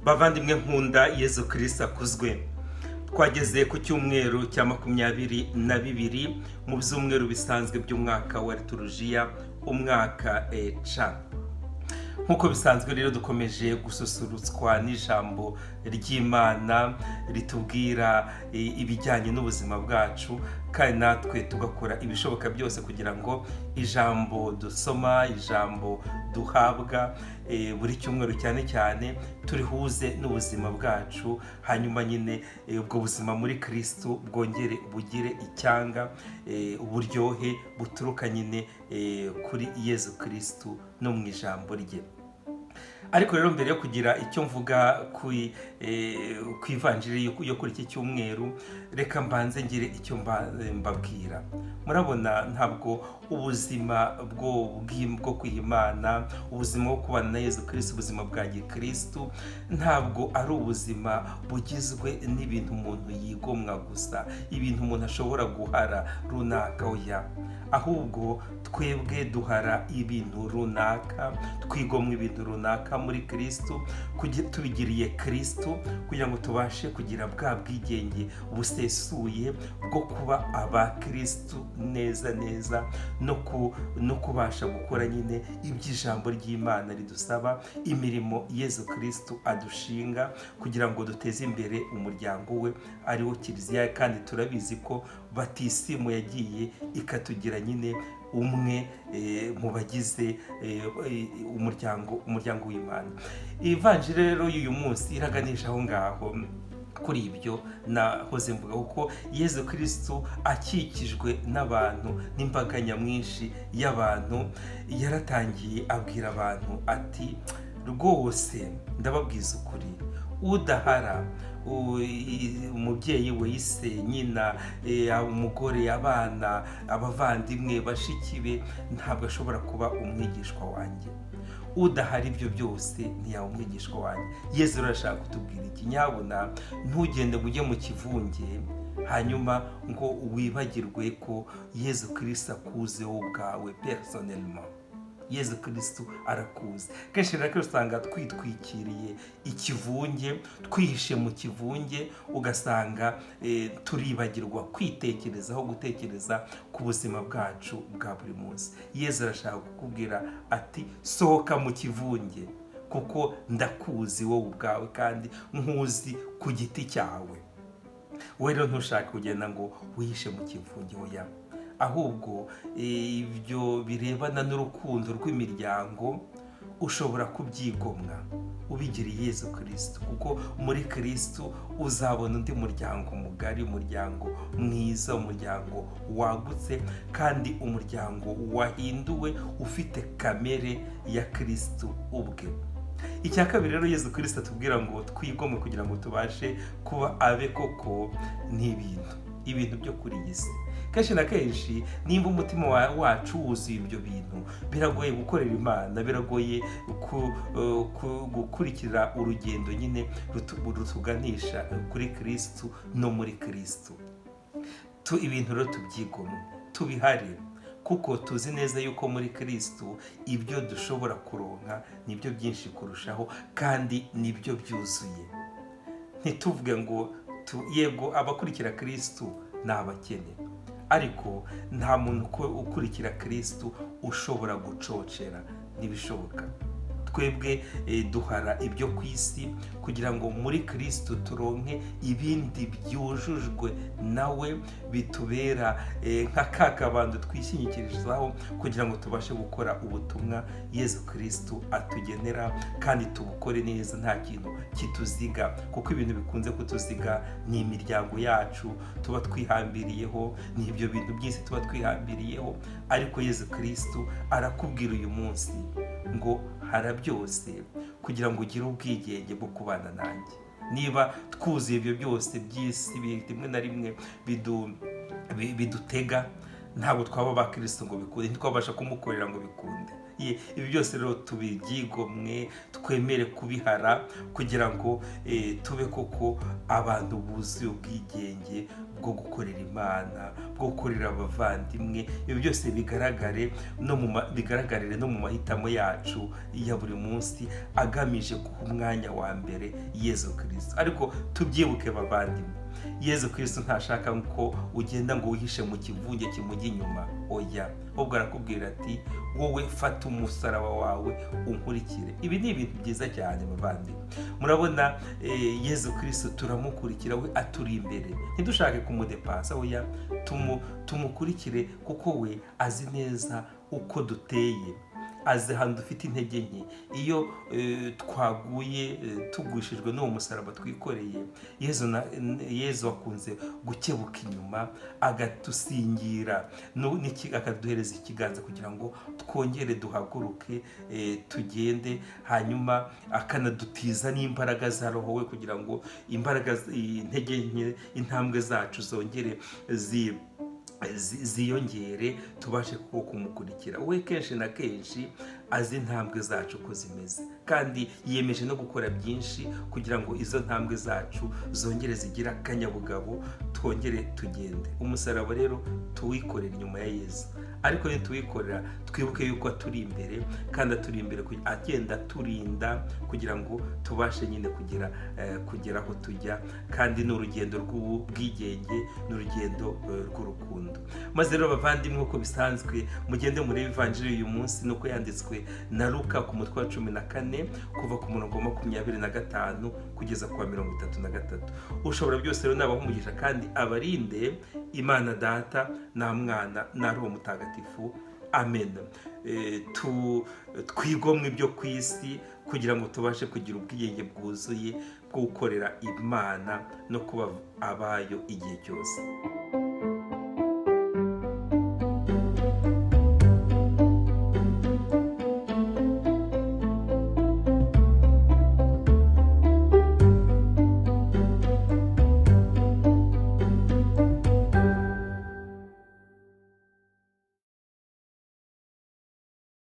bavandimwe nkunda Yezu Kristo akuzwe. Twageze ku cyumweru cya 22 mu byumweru bisanzwe by'umwaka wa liturujia, umwaka C. Nkuko bisanzwe rero dukomeje gususurutswa n'ijambo ry'Imana ritubwira ibijyanye n'ubuzima bwacu, kandi natwe tugakora ibishoboka byose kugira ngo ijambo dusoma, ijambo duhabwa buri cyumweru cyane cyane turihuze n'ubuzima bwacu, hanyuma nyine ubwo buzima muri Kristo bwongere bugire icyanga, uburyohe buturuka nyine kuri Yezu Kristo no mu ijambo rye. Ariko rero mbere yo kugira icyo mvuga ku ivanjiri yo kuri iki cyumweru, reka mbanze ngire icyo mbabwira. Murabona, ntabwo ubuzima bwo kwihimana, ubuzima bwo kubana na Yezu Kristo, ubuzima bwa Gikristo ntabwo ari ubuzima bugizwe n'ibintu umuntu yigomwa gusa, ibintu umuntu ashobora guhara runaka, oya. Ahubwo twebwe duhara ibintu runaka, twigomwa ibintu runaka muri Kristo, tubigiriye Kristo kugira ngo tubashe kugira bwa bwigenge busesuye bwo kuba aba Kristo neza no kubasha gukora nyine iby'ijambo ry'Imana ridusaba, imirimo Yezu Kristo adushinga kugira ngo duteze imbere umuryango we ariwo Kiliziya. Kandi turabizi ko batisimu yagiye ikatugira nyine umwe mu bagize umuryango w'Imana. Ivanjiri rero y'uyu munsi iraganisha aho ngaho kuri ibyo nahoze mvuga, kuko Yezu Kristo akikijwe n'abantu, n'imbaga nyamwinshi y'abantu, yaratangiye abwira abantu ati, rwose ndababwiza ukuri, udahara umubyeyi we, ise, nyina, umugore, abana, abavandimwe, bashiki be, ntabwo ashobora kuba umwigishwa wanjye. Udahari ibyo byose ntiyaba umwigishwa wanjye. Yezu arashaka kutubwira iki? Nyabuna, ntugende ujye mu kivunge hanyuma ngo wibagirwe ko Yezu Kristo akuze wowe ubwawe personnellement. Yezu Kristo arakuze. Kenshi rero usanga twitwikiriye ikivunge, twihishe mu kivunge, ugasanga turibagirwa kwitekerezaho, gutekereza ku buzima bwacu bwa buri munsi. Yezu arashaka kukubwira ati, sohoka mu kivunge kuko ndakuzi wowe ubwawe kandi nkuzi ku giti cyawe. We rero ntushake kugenda ngo wihishe mu kivunge, oya. Ahubwo ibyo birebana n'urukundo rw'imiryango ushobora kubyigomwa ubigiriye Yezu Kristo, kuko muri Kristo uzabona undi muryango mugari, umuryango mwiza, umuryango wagutse, kandi umuryango wahinduwe ufite kamere ya Kristo ubwe. Icya kabiri rero Yezu Kristo atubwira ngo twigomwe kugira ngo tubashe kuba abe koko ibintu byo kuri iyi si. Kenshi na kenshi nimba umutima wacu wuzuye ibyo bintu, biragoye gukorera Imana, biragoye gukurikira urugendo nyine rutuganisha kuri Kristo no muri Kristo. Ibintu rero tubyigomwe, tubihare, kuko tuzi neza yuko muri Kristo ibyo dushobora kuronka nibyo byinshi kurushaho, kandi nibyo byuzuye. Ntituvuge ngo yego abakurikira Kristo ni abakene, ariko nta muntu ukurikira Kristo ushobora gucocera, ntibishoboka. Twebwe duhara ibyo ku isi kugira ngo muri Kristo turonke ibindi byujujwe nawe, bitubera nka kakabando twishyingikirizaho kugira ngo tubashe gukora ubutumwa Yezu Kristo atugenera, kandi tubukore neza, nta kintu kituziga. Kuko ibintu bikunze kutuziga ni imiryango yacu tuba twihambiriyeho, ni ibyo bintu byinshi tuba twihambiriyeho. Ariko Yezu Kristo arakubwira uyu munsi ngo hara byose kugira ngo ugire ubwigenge bwo kubana nanjye. Niba twuzuye ibyo byose by'isi rimwe na rimwe bidutega, ntabwo twaba ba Kristo ngo bikunde, ntitwabasha kumukorera ngo bikunde. ibi byose rero tubibyigomwe, twemere kubihara kugira ngo tube koko abantu buzuye ubwigenge bwo gukorera Imana, bwo gukorera abavandimwe. Ibi byose bigaragarire no mu mahitamo yacu ya buri munsi agamije guha umwanya wa mbere Yezu Kristo. Ariko tubyibuke bavandimwe, Yezu Kristo ntashaka ko ugenda ngo wihishe mu kivunge kimujya inyuma, oya, ahubwo arakubwira ati wowe fata umusaraba wawe unkurikire. Ibi ni ibintu byiza cyane bavandimwe. Murabona Yezu Kristo turamukurikira, we aturi imbere, ntidushake kumudepasa, oya, tumukurikire kuko we azi neza uko duteye, azi ahantu dufite intege nke. Iyo twaguye tugwishijwe n'uwo musaraba twikoreye, Yezu akunze gukebuka inyuma agadusingira, akaduhereza ikiganza kugira ngo twongere duhaguruke tugende, hanyuma akanadutiza n'imbaraga za Roho we kugira ngo intege nke, intambwe zacu zongere ziyongere, tubashe kumukurikira. We kenshi na kenshi azi intambwe zacu uko zimeze, kandi yiyemeje no gukora byinshi kugira ngo izo ntambwe zacu zongere zigire akanyabugabo, twongere tugende. Umusaraba rero tuwikorera inyuma ya Yezu, ariko nituwikorera twibuke yuko aturi imbere, kandi aturi imbere agenda aturinda kugira ngo tubashe nyine kugera aho tujya. Kandi ni urugendo rw'ubwigenge, ni urugendo rw'urukundo. Maze rero bavandimwe, uko bisanzwe mugende murebe ivanjiri uyu munsi nuko yanditswe na Luka ku mutwe wa 14 kuva ku murongo wa 25 kugeza ku wa 33. Ushobora byose rero nabaho umugisha kandi abarinde Imana Data na Mwana na Roho Mutagatifu. Amen. Twigomwe ibyo ku isi kugira ngo tubashe kugira ubwigenge bwuzuye bwo gukorera Imana no kuba abayo igihe cyose.